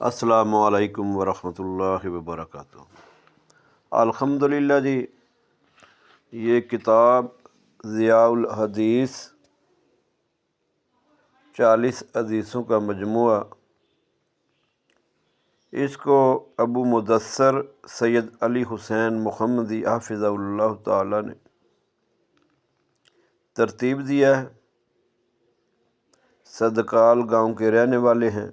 السلام علیکم ورحمۃ اللہ وبرکاتہ۔ الحمدللہ جی، یہ کتاب ضیاء الحدیث 40 حدیثوں کا مجموعہ، اس کو ابو مدثر سید علی حسین محمدی حافظہ اللہ تعالی نے ترتیب دیا ہے۔ صدقال گاؤں کے رہنے والے ہیں۔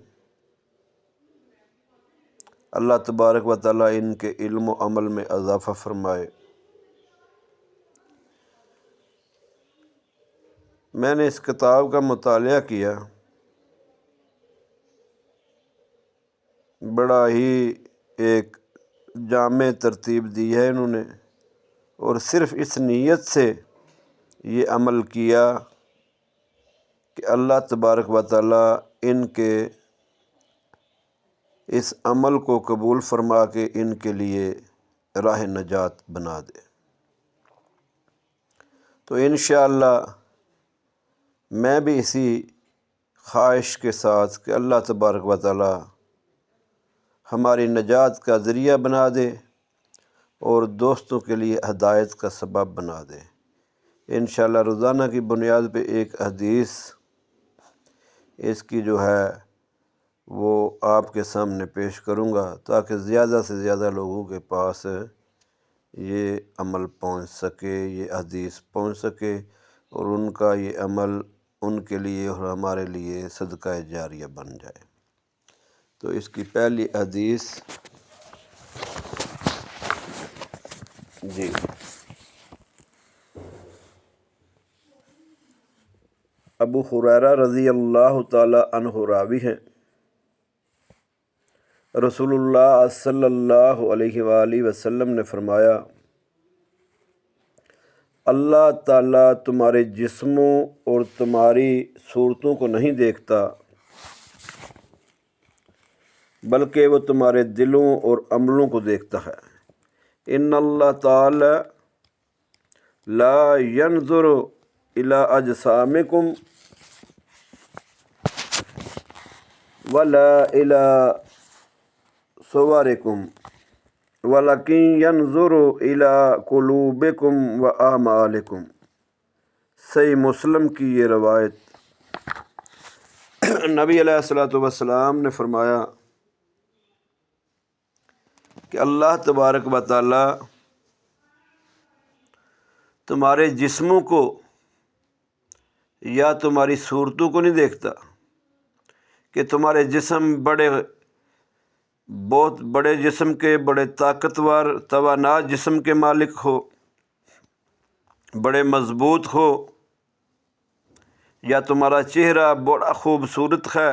اللہ تبارک و تعالیٰ ان کے علم و عمل میں اضافہ فرمائے۔ میں نے اس کتاب کا مطالعہ کیا، بڑا ہی ایک جامع ترتیب دی ہے انہوں نے، اور صرف اس نیت سے یہ عمل کیا کہ اللہ تبارک و تعالیٰ ان کے اس عمل کو قبول فرما کے ان کے لیے راہ نجات بنا دے۔ تو انشاءاللہ میں بھی اسی خواہش کے ساتھ کہ اللہ تبارک و تعالیٰ ہماری نجات کا ذریعہ بنا دے اور دوستوں کے لیے ہدایت کا سبب بنا دے، انشاءاللہ روزانہ کی بنیاد پہ ایک حدیث اس کی جو ہے وہ آپ کے سامنے پیش کروں گا، تاکہ زیادہ سے زیادہ لوگوں کے پاس یہ عمل پہنچ سکے، یہ حدیث پہنچ سکے، اور ان کا یہ عمل ان کے لیے اور ہمارے لیے صدقہ جاریہ بن جائے۔ تو اس کی پہلی حدیث جی، ابو ہریرہ رضی اللہ تعالی عنہ راوی ہیں، رسول اللہ صلی اللہ علیہ وآلہ وسلم نے فرمایا، اللہ تعالیٰ تمہارے جسموں اور تمہاری صورتوں کو نہیں دیکھتا، بلکہ وہ تمہارے دلوں اور عملوں کو دیکھتا ہے۔ ان اللہ تعالی لا ينظر الى اجسامکم ولا الى صورکم ولکن ينظر الى قلوبکم واعمالکم۔ صحیح مسلم کی یہ روایت۔ نبی علیہ الصلوۃ والسلام نے فرمایا کہ اللہ تبارک و تعالی تمہارے جسموں کو یا تمہاری صورتوں کو نہیں دیکھتا کہ تمہارے جسم بہت بڑے جسم کے، بڑے طاقتور توانا جسم کے مالک ہو، بڑے مضبوط ہو، یا تمہارا چہرہ بڑا خوبصورت ہے،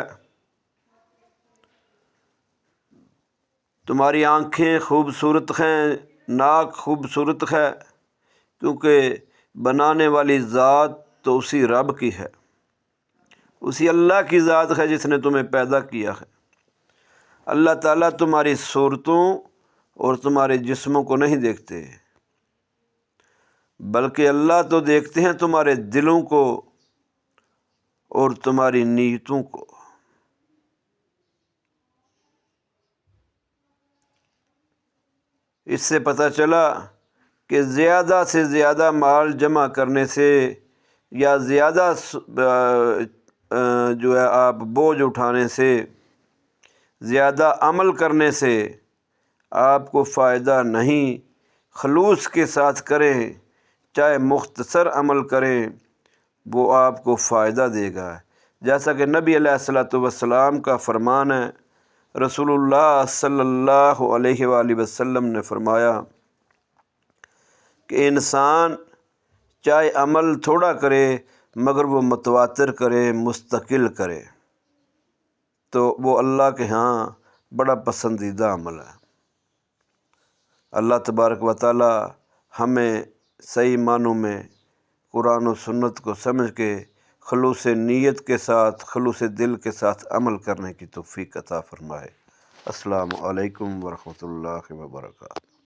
تمہاری آنکھیں خوبصورت ہیں، ناک خوبصورت ہے، کیونکہ بنانے والی ذات تو اسی رب کی ہے، اسی اللہ کی ذات ہے جس نے تمہیں پیدا کیا ہے۔ اللہ تعالیٰ تمہاری صورتوں اور تمہارے جسموں کو نہیں دیکھتے، بلکہ اللہ تو دیکھتے ہیں تمہارے دلوں کو اور تمہاری نیتوں کو۔ اس سے پتہ چلا کہ زیادہ سے زیادہ مال جمع کرنے سے یا زیادہ جو ہے آپ بوجھ اٹھانے سے، زیادہ عمل کرنے سے آپ کو فائدہ نہیں۔ خلوص کے ساتھ کریں، چاہے مختصر عمل کریں، وہ آپ کو فائدہ دے گا۔ جیسا کہ نبی علیہ الصلوۃ والسلام کا فرمان ہے، رسول اللہ صلی اللہ علیہ وآلہ وسلم نے فرمایا کہ انسان چاہے عمل تھوڑا کرے مگر وہ متواتر کرے، مستقل کرے، تو وہ اللہ کے ہاں بڑا پسندیدہ عمل ہے۔ اللہ تبارک و تعالی ہمیں صحیح معنوں میں قرآن و سنت کو سمجھ کے خلوص نیت کے ساتھ، خلوص دل کے ساتھ عمل کرنے کی توفیق عطا فرمائے۔ السلام علیکم ورحمۃ اللہ وبرکاتہ۔